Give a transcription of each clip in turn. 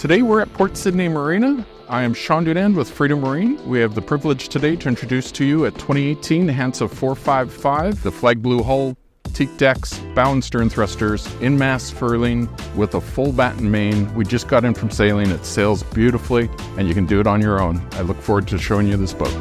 Today we're at Port Sidney Marina. I am Shawn with Freedom Marine. We have the privilege today to introduce to you a 2018 Hanse 455, the flag blue hull, teak decks, bow and stern thrusters, in-mast furling with a full batten main. We just got in from sailing. It sails beautifully and you can do it on your own. I look forward to showing you this boat.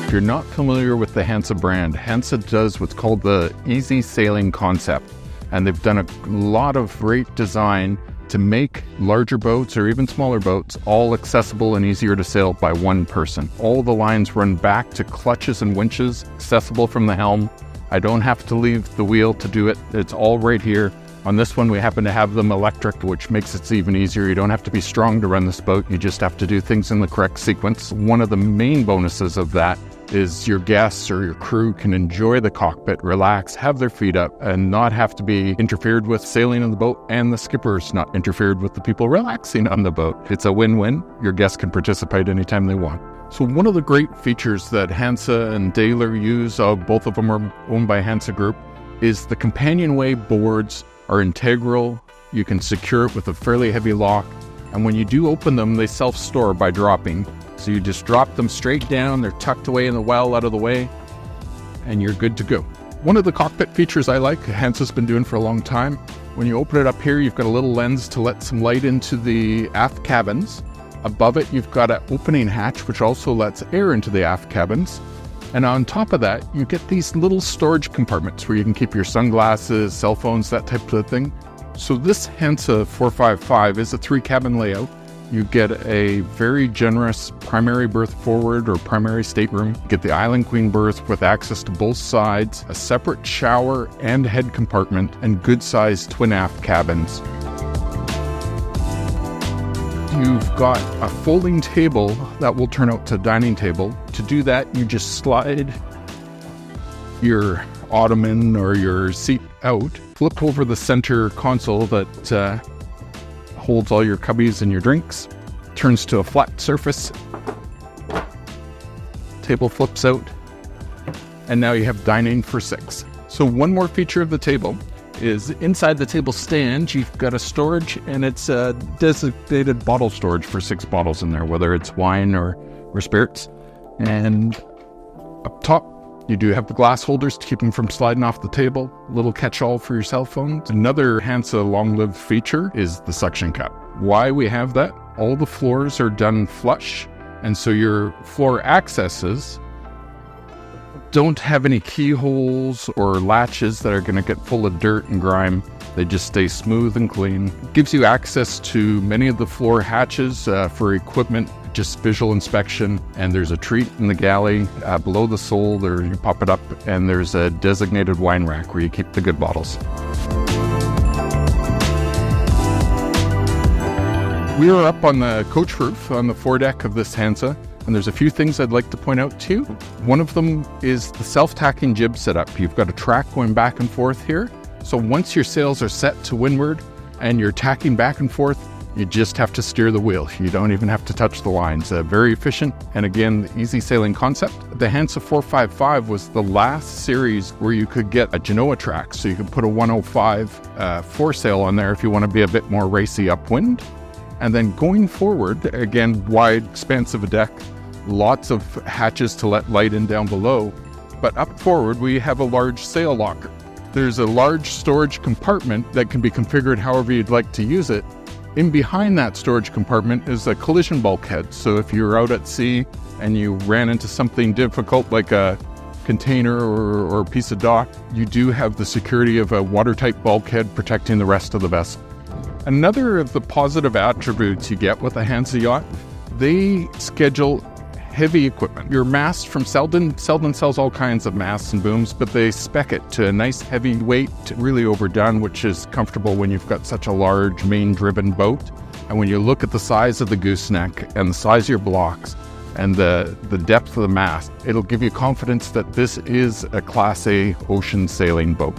If you're not familiar with the Hanse brand, Hanse does what's called the easy sailing concept. And they've done a lot of great design to make larger boats or even smaller boats all accessible and easier to sail by one person. All the lines run back to clutches and winches, accessible from the helm. I don't have to leave the wheel to do it. It's all right here. On this one, we happen to have them electric, which makes it even easier. You don't have to be strong to run this boat. You just have to do things in the correct sequence. One of the main bonuses of that is your guests or your crew can enjoy the cockpit, relax, have their feet up, and not have to be interfered with sailing on the boat, and the skipper's not interfered with the people relaxing on the boat. It's a win-win. Your guests can participate anytime they want. So one of the great features that Hanse and Daler use, both of them are owned by Hanse Group, is the companionway boards are integral. You can secure it with a fairly heavy lock, and when you do open them, they self-store by dropping. So you just drop them straight down, they're tucked away in the well out of the way, and you're good to go. One of the cockpit features I like, Hanse's been doing for a long time, when you open it up here, you've got a little lens to let some light into the aft cabins. Above it, you've got an opening hatch, which also lets air into the aft cabins. And on top of that, you get these little storage compartments where you can keep your sunglasses, cell phones, that type of thing. So this Hanse 455 is a 3-cabin layout. You get a very generous primary berth forward or primary stateroom. You get the Island Queen berth with access to both sides, a separate shower and head compartment, and good-sized twin aft cabins. You've got a folding table that will turn out to a dining table. To do that, you just slide your ottoman or your seat out, flip over the center console that holds all your cubbies and your drinks, turns to a flat surface, table flips out, and now you have dining for 6. So one more feature of the table is inside the table stand, you've got a storage, and it's a designated bottle storage for 6 bottles in there, whether it's wine or spirits. And up top, you do have the glass holders to keep them from sliding off the table, a little catch-all for your cell phones. Another Hanse long-lived feature is the suction cup. Why we have that? All the floors are done flush, and so your floor accesses don't have any keyholes or latches that are going to get full of dirt and grime. They just stay smooth and clean. It gives you access to many of the floor hatches for equipment, just visual inspection, and there's a treat in the galley below the sole. There you pop it up, and there's a designated wine rack where you keep the good bottles. We are up on the coach roof on the foredeck of this Hanse, and there's a few things I'd like to point out to you. One of them is the self-tacking jib setup. You've got a track going back and forth here. So once your sails are set to windward and you're tacking back and forth, you just have to steer the wheel. You don't even have to touch the lines. Very efficient, and again, the easy sailing concept. The Hanse 455 was the last series where you could get a Genoa track, so you could put a 105 foresail on there if you want to be a bit more racy upwind. And then going forward, again, wide, expansive deck, lots of hatches to let light in down below. But up forward, we have a large sail locker. There's a large storage compartment that can be configured however you'd like to use it. In behind that storage compartment is a collision bulkhead. So if you're out at sea and you ran into something difficult like a container or a piece of dock, you do have the security of a watertight bulkhead protecting the rest of the vessel. Another of the positive attributes you get with a Hanse yacht, they schedule heavy equipment. Your mast from Selden sells all kinds of masts and booms, but they spec it to a nice heavy weight, really overdone, which is comfortable when you've got such a large main-driven boat. And when you look at the size of the gooseneck and the size of your blocks and the depth of the mast, it'll give you confidence that this is a Class A ocean sailing boat.